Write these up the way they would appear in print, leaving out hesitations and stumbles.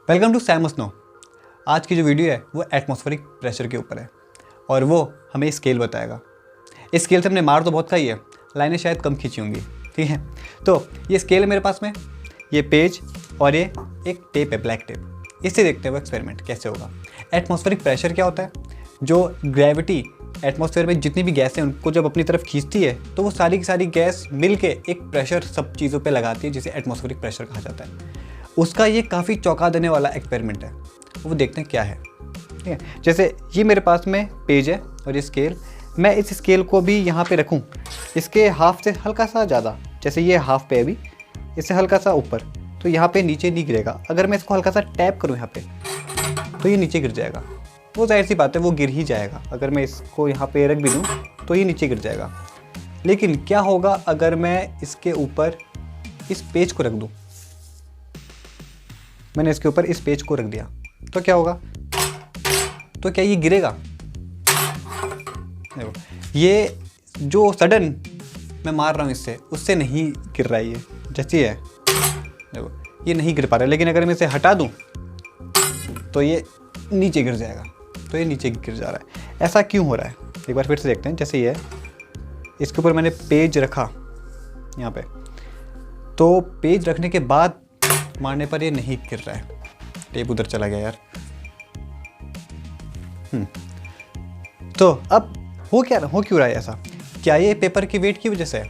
Welcome to Sam snow. आज की जो वीडियो है वो एटमॉस्फेरिक प्रेशर के ऊपर है और वो हमें स्केल बताएगा। इस स्केल से हमने मार तो बहुत खाई है, लाइनें शायद कम खींची होंगी, ठीक है। तो ये स्केल है मेरे पास में, ये पेज और ये एक टेप है, ब्लैक टेप। इससे देखते हैं वो एक्सपेरिमेंट कैसे होगा। एटमॉस्फेरिक प्रेशर क्या होता है? जो ग्रेविटी एटमॉस्फेयर में जितनी भी गैस है उनको जब अपनी तरफ खींचती है तो वो सारी की सारी गैस मिल के एक प्रेशर सब चीज़ों पे लगाती है, जिसे एटमॉस्फेरिक प्रेशर कहा जाता है। उसका ये काफ़ी चौंका देने वाला एक्सपेरिमेंट है, वो देखते हैं क्या है, ठीक है। जैसे ये मेरे पास में पेज है और ये स्केल, मैं इस स्केल को भी यहाँ पे रखूँ, इसके हाफ से हल्का सा ज़्यादा, जैसे ये हाफ पे अभी, इससे हल्का सा ऊपर, तो यहाँ पे नीचे नहीं गिरेगा। अगर मैं इसको हल्का सा टैप करूँ यहाँ पे तो ये नीचे गिर जाएगा। वो जाहिर सी बात है, वो गिर ही जाएगा। अगर मैं इसको यहाँ पे रख भी दूँ तो ये नीचे गिर जाएगा। लेकिन क्या होगा अगर मैं इसके ऊपर इस पेज को रख दूँ? मैंने इसके ऊपर इस पेज को रख दिया तो क्या होगा? तो क्या ये गिरेगा? देखो, ये जो सडन मैं मार रहा हूँ इससे, उससे नहीं गिर रहा है, ये जैसी है, देखो ये नहीं गिर पा रहा है। लेकिन अगर मैं इसे हटा दूँ तो ये नीचे गिर जाएगा, तो ये नीचे गिर जा रहा है। ऐसा क्यों हो रहा है? एक बार फिर से देखते हैं। जैसे ये है, इसके ऊपर मैंने पेज रखा यहाँ पे, तो पेज रखने के बाद मारने पर ये नहीं गिर रहा है। टेप उधर चला गया यार। तो अब हो क्यों रहा है ऐसा? क्या ये पेपर की वेट की वजह से है?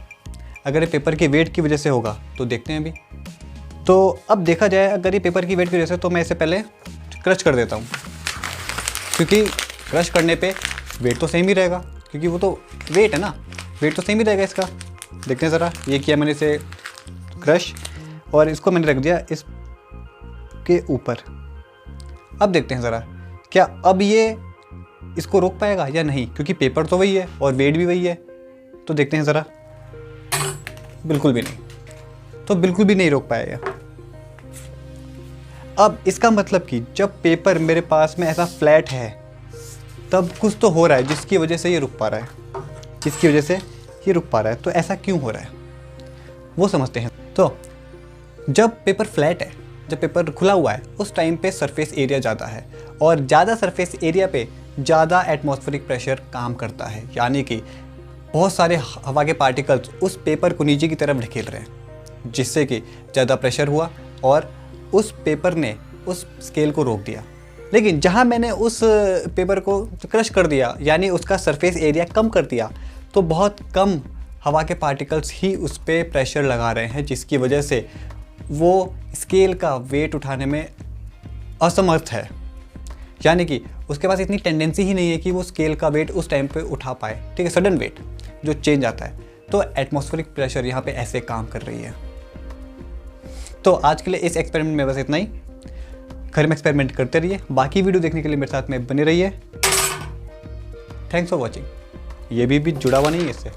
अगर ये पेपर की वेट की वजह से होगा तो देखते हैं अभी। तो अब देखा जाए, अगर ये पेपर की वेट की वजह से, तो मैं इसे पहले क्रश कर देता हूँ, क्योंकि क्रश करने पे वेट तो सेम ही रहेगा, क्योंकि वो तो वेट है ना, वेट तो सेम ही रहेगा इसका। देखते हैं ज़रा, ये किया मैंने इसे क्रश और इसको मैंने रख दिया इसके ऊपर। अब देखते हैं ज़रा, क्या अब ये इसको रोक पाएगा या नहीं, क्योंकि पेपर तो वही है और वेट भी वही है। तो देखते हैं ज़रा, बिल्कुल भी नहीं, तो बिल्कुल भी नहीं रोक पाएगा। अब इसका मतलब कि जब पेपर मेरे पास में ऐसा फ्लैट है तब कुछ तो हो रहा है जिसकी वजह से ये रुक पा रहा है, जिसकी वजह से ये रुक पा रहा है। तो ऐसा क्यों हो रहा है वो समझते हैं। तो जब पेपर फ्लैट है, जब पेपर खुला हुआ है, उस टाइम पे सरफेस एरिया ज़्यादा है और ज़्यादा सरफेस एरिया पे ज़्यादा एटमॉस्फेरिक प्रेशर काम करता है। यानी कि बहुत सारे हवा के पार्टिकल्स उस पेपर को नीचे की तरफ ढकेल रहे हैं, जिससे कि ज़्यादा प्रेशर हुआ और उस पेपर ने उस स्केल को रोक दिया। लेकिन जहाँ मैंने उस पेपर को क्रश कर दिया, यानी उसका सरफेस एरिया कम कर दिया, तो बहुत कम हवा के पार्टिकल्स ही उस पर प्रेशर लगा रहे हैं, जिसकी वजह से वो स्केल का वेट उठाने में असमर्थ है। यानी कि उसके पास इतनी टेंडेंसी ही नहीं है कि वो स्केल का वेट उस टाइम पे उठा पाए, ठीक है। सडन वेट जो चेंज आता है, तो एटमॉस्फेरिक प्रेशर यहाँ पे ऐसे काम कर रही है। तो आज के लिए इस एक्सपेरिमेंट में बस इतना ही। घर में एक्सपेरिमेंट करते रहिए। बाकी वीडियो देखने के लिए मेरे साथ में बने रहिए। Thanks for watching. ये भी जुड़ा हुआ नहीं है इससे।